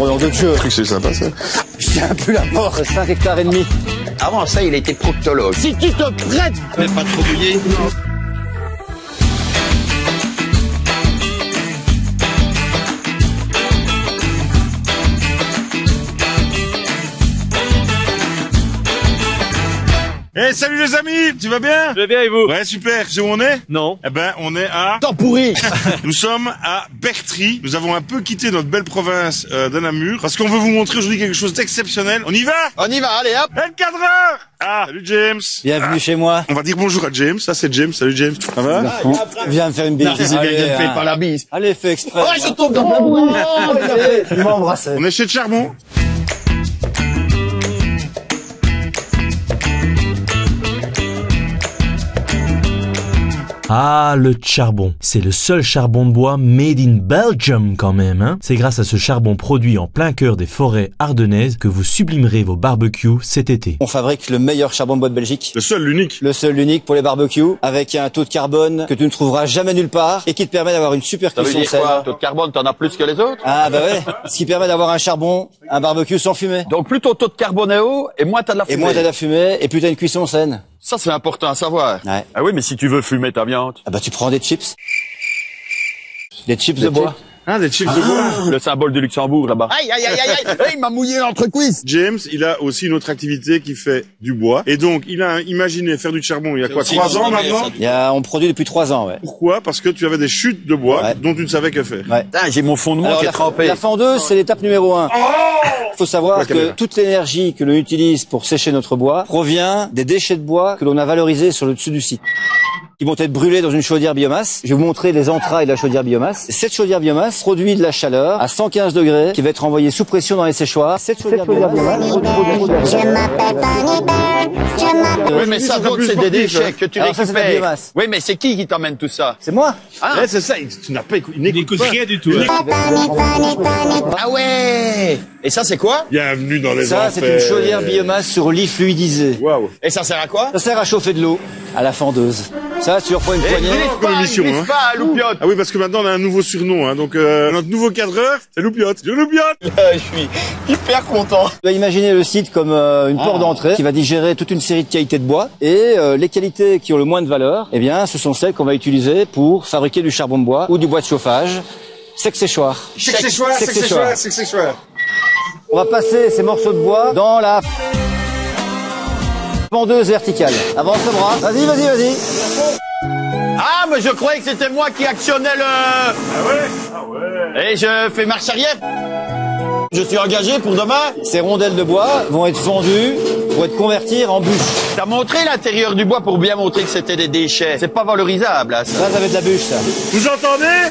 pour l'heure de jeu. C'est sympa ça. Je tiens un peu la mort. 5 hectares et demi. Avant ça, il était proctologue. Si tu te prêtes. Mais pas trop mouillé. Eh, salut les amis, tu vas bien? Je vais bien et vous? Ouais, super. Tu sais où on est? Non. Eh ben, on est à... Temps pourri. Nous sommes à Bertry. Nous avons un peu quitté notre belle province de Namur parce qu'on veut vous montrer aujourd'hui quelque chose d'exceptionnel. On y va? On y va, allez hop. Et le cadreur! Ah, salut James. Bienvenue chez moi. On va dire bonjour à James. Ça, c'est James. Salut James. Ça va? Viens me faire une bise. Ne fais pas la bise. Allez, fais exprès. Oh, je tombe dans la boue. Allez, tu m'embrasses. On est chez Charbon. Ah, le charbon. C'est le seul charbon de bois made in Belgium quand même, hein. C'est grâce à ce charbon produit en plein cœur des forêts ardennaises que vous sublimerez vos barbecues cet été. On fabrique le meilleur charbon de bois de Belgique. Le seul, l'unique. Le seul, l'unique pour les barbecues, avec un taux de carbone que tu ne trouveras jamais nulle part et qui te permet d'avoir une super Ça veut cuisson dire saine. quoi? Taux de carbone, t'en as plus que les autres? Ah bah ouais, ce qui permet d'avoir un charbon, un barbecue sans fumée. Donc plutôt taux de carbone est haut et moins t'as de la Et fumée. moins t'as de la fumée et plus t'as une cuisson saine. Ça, c'est important à savoir. Ouais. Ah oui, mais si tu veux fumer ta viande. Ah bah tu prends des chips. Des chips de bois. Ah, des chips de bois. Le symbole du Luxembourg, là-bas. Aïe, aïe, aïe, aïe, aïe. Hey, il m'a mouillé l'entrecuisse. James, il a aussi une autre activité qui fait du bois. Et donc, il a imaginé faire du charbon il y a quoi, 3 ans maintenant? On produit depuis 3 ans, ouais. Pourquoi? Parce que tu avais des chutes de bois Ouais. dont tu ne savais que faire. Ouais. Putain, j'ai mon fondement Alors, qui est trempé. la fendeuse, c'est l'étape numéro 1. Il faut savoir La que caméra. toute l'énergie que l'on utilise pour sécher notre bois provient des déchets de bois que l'on a valorisés sur le dessus du site. Ils vont être brûlés dans une chaudière biomasse. Je vais vous montrer les entrailles de la chaudière biomasse. Cette chaudière biomasse produit de la chaleur à 115 degrés qui va être envoyée sous pression dans les séchoirs. Cette chaudière biomasse Oui, mais ça, donc, c'est des déchets que tu Alors ça, c'est de la récupères. biomasse. Oui, mais c'est qui t'emmène tout ça? C'est moi. Ah, Eh, c'est ça, tu n'as pas écouté. Il n'écoute rien du tout. ah ouais. Et ça, c'est quoi? Bienvenue dans les Ça, enfers. c'est une chaudière biomasse sur lit fluidisé. Waouh. Et ça sert à quoi? Ça sert à chauffer de l'eau à la fendeuse. Ça, tu reprends une Eh, poignée. comme émission, hein. pas à Loupiote. Ah oui, parce que maintenant on a un nouveau surnom, hein. Donc notre nouveau cadreur, c'est Loupiote. Je Loupiote. Je suis hyper content. Tu vas imaginer le site comme une porte d'entrée qui va digérer toute une série de qualités de bois. Et les qualités qui ont le moins de valeur, eh bien, ce sont celles qu'on va utiliser pour fabriquer du charbon de bois ou du bois de chauffage. Sec séchoir. Sec séchoir. On va passer ces morceaux de bois dans la vendeuse verticale. Avance le bras. Vas-y. Ah, mais je croyais que c'était moi qui actionnais le... Ah ouais? Et je fais marche arrière. Je suis engagé pour demain. Ces rondelles de bois vont être fendues pour être converties en bûches. T'as montré l'intérieur du bois pour bien montrer que c'était des déchets. C'est pas valorisable, hein, ça. Ça va être de la bûche, ça. Vous entendez?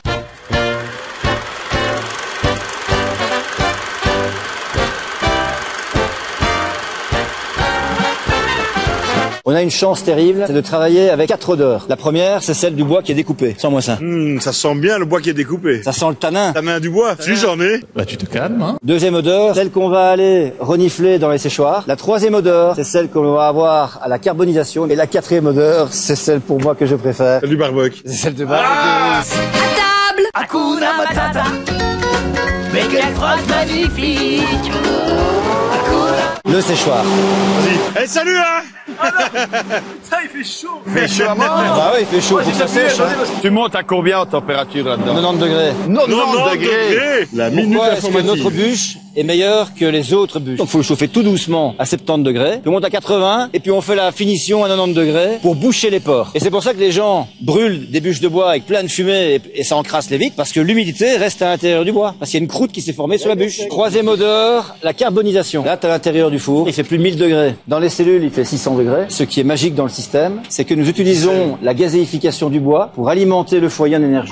On a une chance terrible, c'est de travailler avec 4 odeurs. La première, c'est celle du bois qui est découpé. Sens-moi ça. Ça sent bien le bois qui est découpé. Ça sent le tanin. T'en as du bois? Si, j'en ai. Bah tu te calmes, hein. Deuxième odeur, celle qu'on va aller renifler dans les séchoirs. La troisième odeur, c'est celle qu'on va avoir à la carbonisation. Et la quatrième odeur, c'est celle pour moi que je préfère. C'est du barbecue. C'est celle de barbecue. À table, Hakuna Matata, mais quelle phrase magnifique. Le séchoir. Vas-y. Eh, salut, hein! Ça il fait chaud. Fait chaud à mort. Bah oui, il fait chaud pour que ça sèche. Hein. Tu montes à combien en température là-dedans? 90 degrés. 90 degrés. La minute Pourquoi est-ce que informative. notre bûche est meilleure que les autres bûches? Donc il faut le chauffer tout doucement à 70 degrés, puis on monte à 80, et puis on fait la finition à 90 degrés pour boucher les pores. Et c'est pour ça que les gens brûlent des bûches de bois avec plein de fumée et ça encrasse les vitres, parce que l'humidité reste à l'intérieur du bois, parce qu'il y a une croûte qui s'est formée sur la bûche. Troisième odeur, la carbonisation. Là, t'as l'intérieur du four, il fait plus de 1000 degrés. Dans les cellules, il fait 600 degrés. Ce qui est magique dans le système, c'est que nous utilisons la gazéification du bois pour alimenter le foyer en énergie.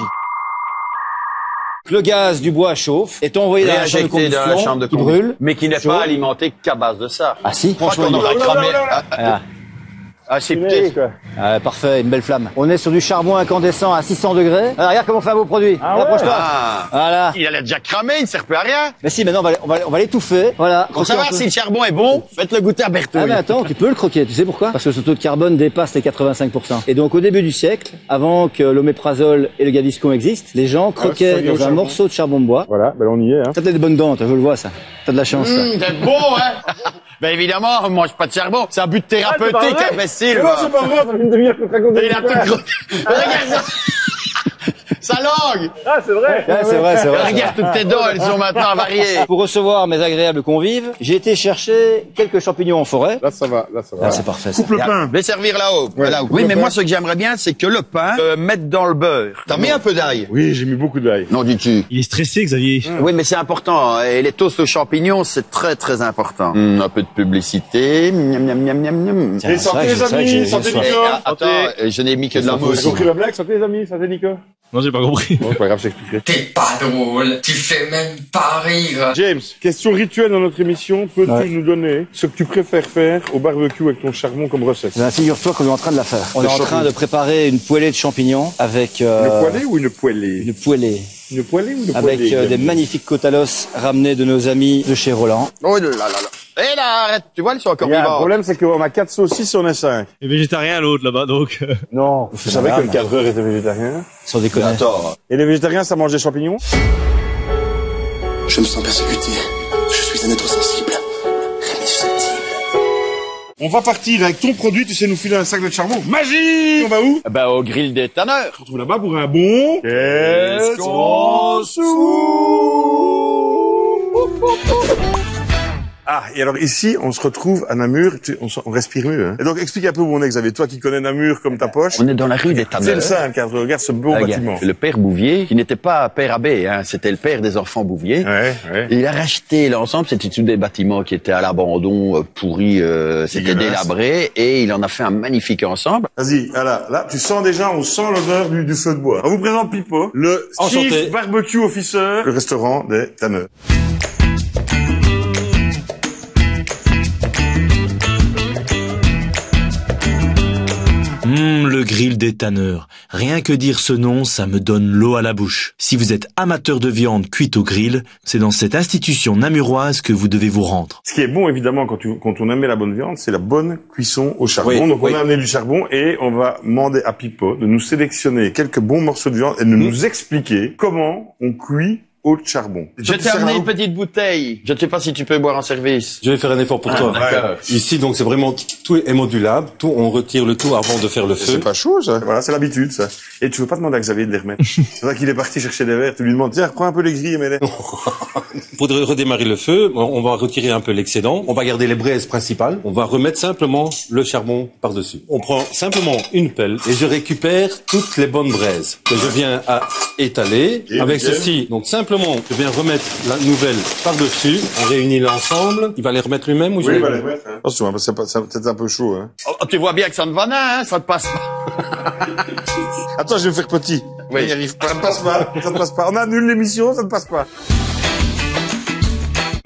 Le gaz du bois chauffe, est envoyé dans la chambre de Réinjecté dans la chambre de combustion, qui combustion. brûle, Mais qui n'est chauffe. pas alimenté qu'à base de ça. Ah si, Je crois franchement, qu'on aurait cramé. voilà. Ah, c'est petit. Ah, parfait, une belle flamme. On est sur du charbon incandescent à 600 degrés. Alors, regarde comment on fait un beau produit. Approche-toi. Ah. Voilà. Il a déjà cramé, il ne sert plus à rien. Mais si, maintenant, on va l'étouffer. Voilà. Pour savoir si le charbon est bon, faites-le goûter à Bertouille. Ah mais attends, tu peux le croquer, tu sais pourquoi? Parce que ce taux de carbone dépasse les 85%. Et donc au début du siècle, avant que l'oméprazole et le gaviscon existent, les gens croquaient dans un morceau de charbon de bois. Voilà, ben on y est. Hein. T'as des bonnes dents, je le vois ça. T'as de la chance. C'est bon, hein. Ben évidemment, on mange pas de charbon. C'est un but thérapeutique, imbécile. C'est pas vrai, ça fait une demi-heure que tu racontes. Il a tout croqué. Regarde ça. Sa langue. Ah, c'est vrai. Ouais, c'est vrai, c'est vrai. Regarde toutes tes dents, elles sont maintenant avariées. Pour recevoir mes agréables convives, j'ai été chercher quelques champignons en forêt. Là, ça va, là, ça va. Ah, c'est parfait. Ça. Coupe le pain. Je vais servir là-haut. Ouais, Là-haut. Oui, mais moi, ce que j'aimerais bien, c'est que le pain, mettre dans le beurre. T'as mis un peu d'ail? Oui, j'ai mis beaucoup d'ail. Non, dis-tu. Il est stressé, Xavier. Oui, mais c'est important. Hein. Et les toasts aux champignons, c'est très, très important. Un peu de publicité. Miam, miam, miam, miam, miam. Tiens, Et c'est santé vrai que les c'est vrai que amis, j'ai santé soif. Nico. Attends, je n'ai mis que de la Vous mousse. avez compris la blague, santé les amis, santé Nico. Non, j'ai pas compris. Bon, c'est pas grave, je t'expliquerai. T'es pas drôle, tu fais même pas rire. James, question rituelle dans notre émission. Peux-tu nous donner ce que tu préfères faire au barbecue avec ton charbon comme recette? Ben, figure-toi qu'on est en train de la faire. On est en train de préparer une poêlée de champignons avec Une poêlée ou une poêlée? une poêlée Une poêlée ou une avec poêlée? des magnifiques côtes à l'os ramenés de nos amis de chez Roland. Oh là là là. Eh là, arrête. Tu vois, ils sont encore Il y a un vivants. problème, c'est qu'on a 4 saucisses et on est 5. Il est végétarien l'autre là-bas, donc. Non, je savais que le cadreur était végétarien. Sans déconner. Attends. Et les végétariens, ça mange des champignons? Je me sens persécuté. Je suis un être sensible. Mais susceptible. On va partir avec ton produit, tu sais nous filer un sac de charbon. Magique! On va où? Ben, au grill des tanneurs. On se retrouve là-bas pour un bon... Qu'est-ce qu'on Ah, et alors ici, on se retrouve à Namur, on respire mieux. Hein. Et donc, explique un peu où on est, Xavier. Toi qui connais Namur comme ta poche. On est dans la rue des C'est tanneurs. le simple, car regarde ce beau bâtiment. Le père Bouvier, qui n'était pas père abbé, hein, c'était le père des enfants Bouvier. Ouais, ouais. Il a racheté l'ensemble, c'était tous des bâtiments qui étaient à l'abandon, pourris, c'était Dégueulasse. délabré, et il en a fait un magnifique ensemble. Vas-y, voilà, là, tu sens déjà, on sent l'odeur du feu de bois. On vous présente Pipo, le Enchanté. Chief Barbecue Officer, le restaurant des tanneurs. Le grill des tanneurs. Rien que dire ce nom, ça me donne l'eau à la bouche. Si vous êtes amateur de viande cuite au grill, c'est dans cette institution namuroise que vous devez vous rendre. Ce qui est bon, évidemment, quand on aime la bonne viande, c'est la bonne cuisson au charbon. Oui, Donc, oui. on a amené du charbon et on va demander à Pipo de nous sélectionner quelques bons morceaux de viande et de nous expliquer comment on cuit au charbon. Je t'ai amené une petite bouteille. Je ne sais pas si tu peux boire en service. Je vais faire un effort pour toi. D'accord. Ici, donc, c'est vraiment, tout est modulable. Tout, on retire le tout avant de faire le feu. C'est pas chaud, ça. Voilà, c'est l'habitude, ça. Et tu veux pas demander à Xavier de les remettre. C'est vrai qu'il est parti chercher des verres. Tu lui demandes, tiens, prends un peu les grilles et mets-les. Pour redémarrer le feu, on va retirer un peu l'excédent. On va garder les braises principales. On va remettre simplement le charbon par-dessus. On prend simplement une pelle et je récupère toutes les bonnes braises que je viens à étaler. Et Avec nickel. ceci, donc simplement, je viens remettre la nouvelle par-dessus. On réunit l'ensemble. Il va les remettre lui-même ou je Oui, les il va remets? les remettre. Hein. Attention, parce que c'est peut-être un peu chaud, hein. Oh, tu vois bien que ça ne va pas, hein, ça ne passe pas. Attends, je vais me faire petit. Oui. Il y arrive pas. Ça ne passe pas. Ça ne passe pas. On annule l'émission, ça ne passe pas.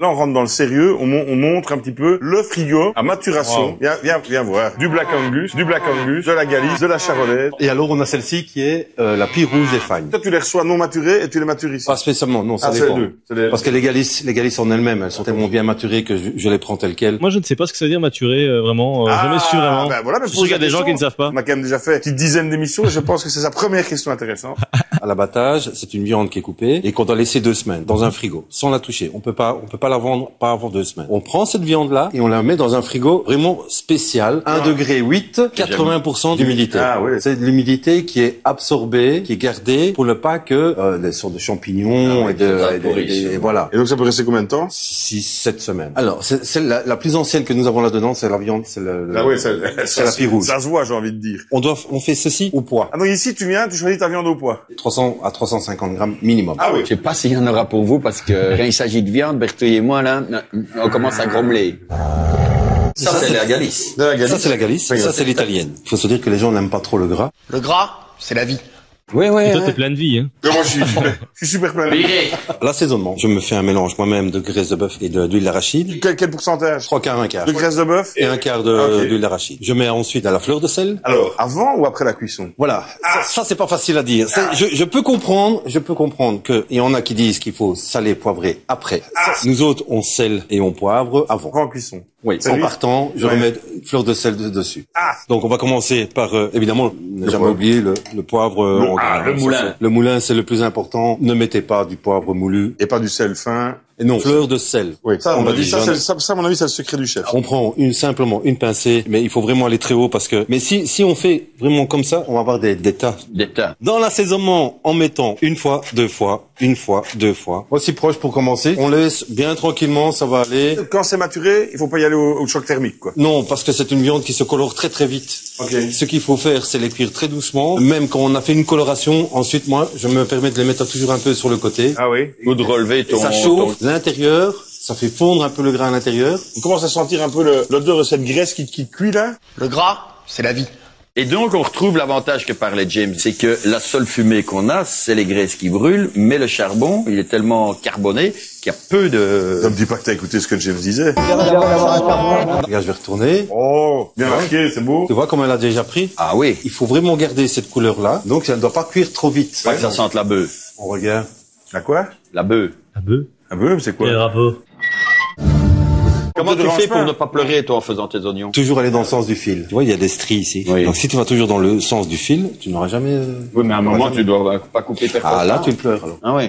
Là, on rentre dans le sérieux, on montre un petit peu le frigo à maturation. Wow. Viens voir. Du Black Angus, de la Galice, de la Charolaise. Et alors, on a celle-ci qui est la pire rouge des fagnes. Toi, tu les reçois non maturés et tu les matures ici. Pas spécialement, non, ça Ah, c'est dépend. les deux. C'est les- Parce que les galices en elles-mêmes, elles sont tellement bien maturées que je les prends telles quelles. Moi, je ne sais pas ce que ça veut dire maturer, vraiment. Jamais su vraiment. Ben voilà, mais Je sais qu'il y a des gens qui ne savent pas. On a quand même déjà fait une petite dizaine d'émissions et je pense que c'est sa première question intéressante. À l'abattage, c'est une viande qui est coupée et qu'on doit laisser 2 semaines dans un frigo, sans la toucher. On peut pas la vendre pas avant 2 semaines. On prend cette viande-là et on la met dans un frigo vraiment spécial, 1 degré 8, 80% d'humidité. Ah oui. C'est de l'humidité qui est absorbée, qui est gardée pour ne pas que les sortes de champignons et voilà. Et donc ça peut rester combien de temps? 6-7 semaines. Alors, c'est la plus ancienne que nous avons là-dedans, c'est la viande, c'est Ah oui, c'est la pire rouge. Ça se voit, j'ai envie de dire. On fait ceci au poids. Ah donc ici, tu viens, tu choisis ta viande au poids. 300 à 350 grammes minimum. Ah oui. Je sais pas s'il y en aura pour vous, parce que quand il s'agit de viande, Bertouille et moi, là, on commence à grommeler. Ça, c'est la Galice. De la Galice. Ça, c'est la Galice. Ça, c'est l'italienne. Il faut se dire que les gens n'aiment pas trop le gras. Le gras, c'est la vie. Oui, oui. Et toi, t'es plein de vie, hein. Mais moi, je suis super plein de vie. L'assaisonnement, je me fais un mélange moi-même de graisse de bœuf et d'huile d'arachide. Quel pourcentage? 3 quarts, 1 quart. De graisse de bœuf? Et 1 quart d'huile d'arachide. Je mets ensuite à la fleur de sel. Alors, avant ou après la cuisson? Voilà. Ça c'est pas facile à dire. Je peux comprendre que il y en a qui disent qu'il faut saler, poivrer après. Nous autres, on sel et on poivre avant. En cuisson. Oui. En partant, je remets une fleur de sel dessus. Donc on va commencer par évidemment, ne jamais oublier le poivre. Le moulin. Le moulin, c'est le plus important. Ne mettez pas du poivre moulu. Et pas du sel fin. Et non, fleur de sel. Oui. Ça, on à va dire ça, à mon avis, c'est le secret du chef. On prend simplement une pincée, mais il faut vraiment aller très haut parce que, mais si on fait vraiment comme ça, on va avoir des tas. Des tas. Dans l'assaisonnement, en mettant une fois, deux fois, aussi proche pour commencer. On laisse bien tranquillement, ça va aller. Quand c'est maturé, il faut pas y aller au choc thermique, quoi. Non, parce que c'est une viande qui se colore très très vite. Okay. Ce qu'il faut faire, c'est les cuire très doucement. Même quand on a fait une coloration, ensuite moi, je me permets de les mettre toujours un peu sur le côté. Ah oui. Ou de relever ton... Ça chauffe l'intérieur. Ça fait fondre un peu le gras à l'intérieur. On commence à sentir un peu l'odeur de cette graisse qui cuit là. Le gras, c'est la vie. Et donc, on retrouve l'avantage que parlait James, c'est que la seule fumée qu'on a, c'est les graisses qui brûlent, mais le charbon, il est tellement carboné qu'il y a peu de... Ne me dis pas que t'as écouté ce que James disait. Regarde, je vais retourner. Oh, bien marqué, c'est beau. Tu vois comme elle a déjà pris? Ah oui. Il faut vraiment garder cette couleur-là. Donc, ça ne doit pas cuire trop vite. Pas que ça sente la bœuf. On regarde. La quoi? La bœuf. Un bœuf? Un bœuf, c'est quoi? Quel rapport? Comment tu fais pour ne pas pleurer, toi, en faisant tes oignons? Toujours aller dans le sens du fil. Tu vois, il y a des stries ici. Oui. Donc, si tu vas toujours dans le sens du fil, tu n'auras jamais... Oui, mais à un moment, tu dois pas couper perfectement. Ah, là, tu pleures, alors. Ah oui.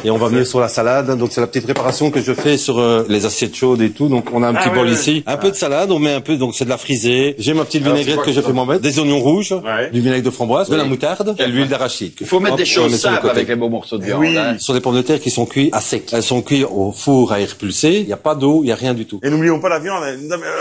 Et on va venir sur la salade. Donc, c'est la petite préparation que je fais sur les assiettes chaudes et tout. Donc, on a un petit bol ici. Un peu de salade, on met un peu, donc c'est de la frisée. J'ai ma petite vinaigrette que je fais moi-même. Des oignons rouges, du vinaigre de framboise, de la moutarde et de l'huile d'arachide. Il faut mettre des choses simples avec les beaux morceaux de viande. Oui. Hein. Ce sont des pommes de terre qui sont cuits à sec. Elles sont cuites au four à air pulsé. Il n'y a pas d'eau, il n'y a rien du tout. Et n'oublions pas la viande.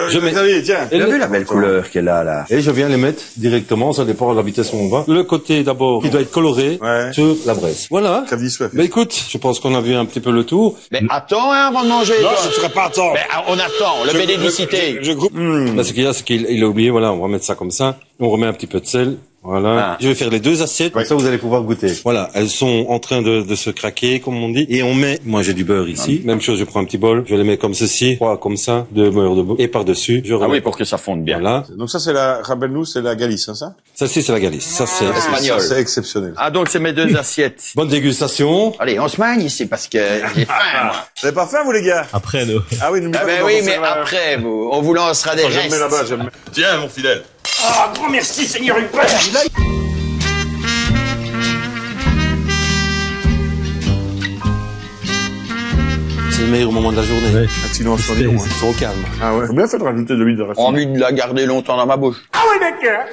Je mets... tiens. Tu as vu la belle couleur qu'elle a, là? Et je viens les mettre directement, ça dépend de la vitesse où on va. Le côté d'abord qui doit être coloré sur la braise. Voilà. Ça dit soif. Mais écoute, je pense qu'on a vu un petit peu le tour. Mais attends, hein, avant de manger. Non, toi. je ne serais pas attendre. Mais on attend, le bénédicité. Je groupe. Là, ce qu'il y a, c'est qu'il a oublié, voilà, on va mettre ça comme ça. On remet un petit peu de sel. Voilà. Je vais faire les deux assiettes, comme ça vous allez pouvoir goûter. Voilà, elles sont en train de se craquer, comme on dit. Et on met, moi j'ai du beurre ici. Même chose, je prends un petit bol, je les mets comme ceci, 3 comme ça, de beurre de bœuf. Et par-dessus, je remets. Ah oui, pour que ça fonde bien. Voilà. Donc ça, c'est rappelle-nous, c'est la Galice, hein, ça? Celle-ci, c'est la Galice. Ça, c'est espagnol. C'est exceptionnel. Ah, donc c'est mes deux assiettes. Bonne dégustation. Allez, on se magne ici parce que j'ai faim, moi. Vous avez pas faim, vous, les gars? Après, nous. Ah oui, n'oubliez Ah pas ben qu'on oui, va mais faire la- après, vous, on vous lancera des Je me restes. mets là-bas, je me mets. Tiens, mon fidèle. Ah, grand merci, Seigneur Hubert. C'est le meilleur moment de la journée. Ouais. Un silence sur les ronds. Ils sont au calme. Ah ouais. Faut bien fait de rajouter de l'huile de racine. Envie de la garder longtemps dans ma bouche. Ah oui, d'accord.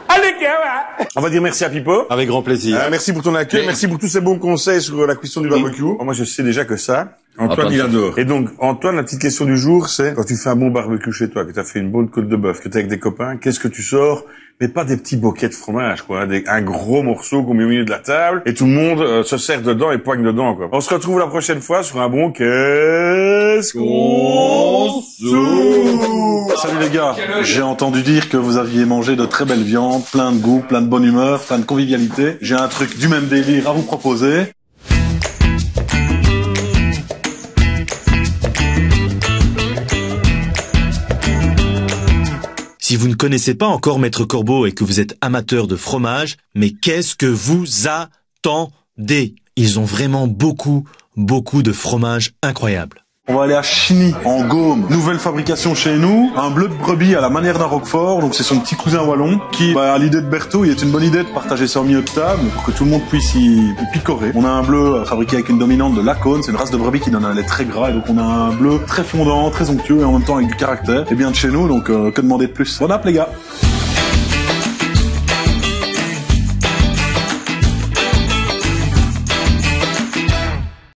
Ah d'accord. On va dire merci à Pipo. Avec grand plaisir. Merci pour ton accueil, merci pour tous ces bons conseils sur la cuisson du barbecue. Moi, je sais déjà que ça, Antoine, il adore. Et donc, Antoine, la petite question du jour, c'est quand tu fais un bon barbecue chez toi, que tu as fait une bonne côte de bœuf, que tu es avec des copains, qu'est-ce que tu sors? Mais pas des petits bouquets de fromage, quoi. Un gros morceau qu'on met au milieu de la table et tout le monde se sert dedans et poigne dedans, quoi. On se retrouve la prochaine fois sur un bon qu'est-ce qu'on soupe. Salut les gars, j'ai entendu dire que vous aviez mangé de très belles viandes, plein de goût, plein de bonne humeur, plein de convivialité. J'ai un truc du même délire à vous proposer. Si vous ne connaissez pas encore Maître Corbeau et que vous êtes amateur de fromage, mais qu'est-ce que vous attendez? Ils ont vraiment beaucoup de fromages incroyables. On va aller à Chigny, en Gaume. Nouvelle fabrication chez nous. Un bleu de brebis à la manière d'un roquefort. Donc c'est son petit cousin wallon qui, à l'idée de Berthaud, il est une bonne idée de partager ça au milieu de table pour que tout le monde puisse y picorer. On a un bleu fabriqué avec une dominante de Lacaune. C'est une race de brebis qui donne un lait très gras. Et donc on a un bleu très fondant, très onctueux et en même temps avec du caractère. Et bien de chez nous, donc que demander de plus? Bon app les gars.